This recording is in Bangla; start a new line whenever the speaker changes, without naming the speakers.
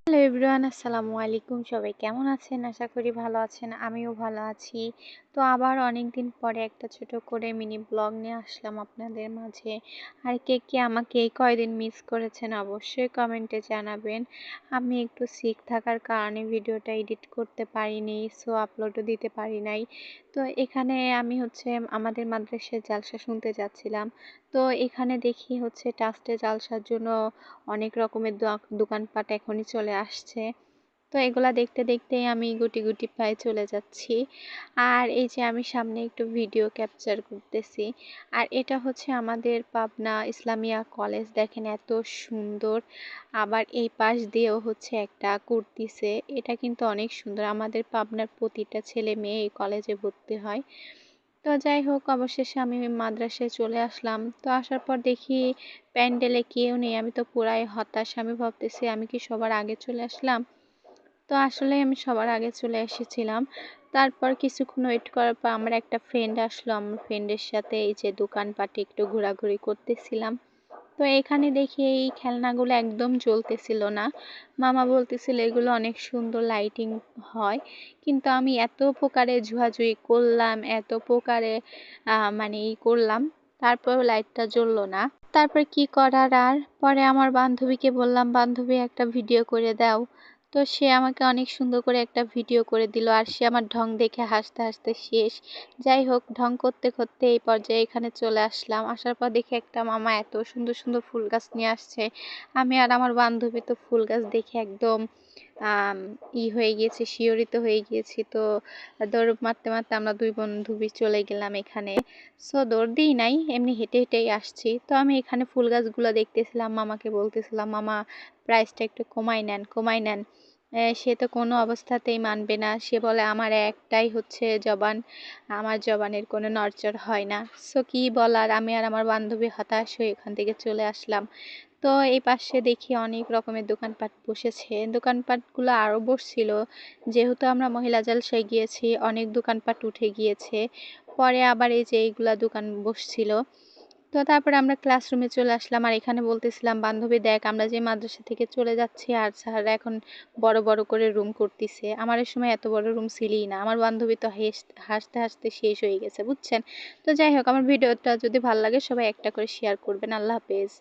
হ্যালো এভরিওয়ান, আসসালামু আলাইকুম। সবাই কেমন আছেন? আশা করি ভালো আছেন। আমিও ভালো আছি। তো আবার অনেকদিন পরে একটা ছোট করে মিনি ব্লগ নিয়ে আসলাম আপনাদের মাঝে। আর কে আমাকে এই কয়দিন মিস করেছেন অবশ্যই কমেন্টে জানাবেন। আমি একটু সিক থাকার কারণে ভিডিওটা এডিট করতে পারিনি, সো আপলোডও দিতে পারি নাই। তো এখানে আমি আমাদের মাদ্রাসায় জালসা শুনতে যাচ্ছিলাম। তো এখানে দেখি ট্রাস্টে জালসার জন্য অনেক রকমের দোকানপাট এখনই চলে আসছে। তো এগুলা দেখতে দেখতেই আমি গুটি গুটি পায়ে চলে যাচ্ছি। আর এই যে আমি সামনে একটু ভিডিও ক্যাপচার করতেছি। আর এটা আমাদের পাবনা ইসলামিয়া কলেজ, দেখেন এত সুন্দর। আবার এই পাশ দিয়েও একটা করতিছে, এটা কিন্তু অনেক সুন্দর। আমাদের পাবনার প্রতিটা ছেলে মেয়ে এই কলেজে ভর্তি হয়। তো যাই হোক, অবশেষে আমি মাদ্রাসায় চলে আসলাম। তো আসার পর দেখি প্যান্ডেলে কেউ নেই। আমি তো পুরাই হতাশ। আমি ভাবতেছি আমি কি সবার আগে চলে আসলাম। তো আসলে আমি সবার আগে চলে এসেছিলাম। তারপর কিছুক্ষণ ওয়েট করার পর আমার একটা ফ্রেন্ড আসলো। আমার ফ্রেন্ডের সাথে এই যে দোকানপাটে একটু ঘোরাঘুরি করতেছিলাম। তো এখানে দেখি এই খেলনাগুলো একদম জ্বলতেছিল না। মামা বলতেছিল এগুলো অনেক সুন্দর লাইটিং হয়। কিন্তু আমি এত প্রকারে ঝুহাঝুহি করলাম, এত প্রকারে করলাম, তারপরেও লাইটটা জ্বললো না। তারপর কি করার, আর পরে আমার বান্ধবীকে বললাম, বান্ধবী একটা ভিডিও করে দাও। তো সে আমাকে অনেক সুন্দর করে একটা ভিডিও করে দিল। আর সে আমার ঢং দেখে হাসতে হাসতে শেষ। যাই হোক, ঢং করতে করতে এই পর্যায়ে এখানে চলে আসলাম। আসার পর দেখি একটা মামা এত সুন্দর সুন্দর ফুল গাছ নিয়ে আসছে। আমি আর আমার বান্ধবী তো ফুল গাছ দেখে একদম হয়ে গিয়েছি, শিহরিত হয়ে গিয়েছি। তো দৌড় মারতে মারতে আমরা দুই বান্ধবী চলে গেলাম এখানে। সো দৌড় দিই নাই, এমনি হেঁটে হেঁটেই আসছি। তো আমি এখানে ফুল গাছগুলো দেখতেছিলাম, মামাকে বলতেছিলাম, মামা প্রাইসটা একটু কমাই নেন, কমাই নেন। সে তো কোনো অবস্থাতেই মানবে না। সে বলে আমার একটাই জবান, আমার জবানের কোনো নড়চড় হয় না। সো কি বলার, আমি আর আমার বান্ধবী হতাশ হয়ে এখান থেকে চলে আসলাম। তো এই পাশে দেখি অনেক রকমের দোকানপাট বসেছে। দোকানপাটগুলো আরও বসছিল, যেহেতু আমরা মহিলা জালসায় গিয়েছি অনেক দোকানপাট উঠে গিয়েছে। পরে আবার এই যে এইগুলা দোকান বসছিল। তো তারপরে আমরা ক্লাসরুমে চলে আসলাম। আর এখানে বলতেছিলাম, বান্ধবী দেখ আমরা যে মাদ্রাসা থেকে চলে যাচ্ছি আর স্যাররা এখন বড় বড় করে রুম করতেছে। আমার এই সময় এত বড় রুম ছিলই না। আমার বান্ধবী তো হাসতে হাসতে শেষ হয়ে গেছে, বুঝছেন। তো যাই হোক, আমার ভিডিওটা যদি ভালো লাগে সবাই একটা করে শেয়ার করবেন। আল্লাহ হাফেজ।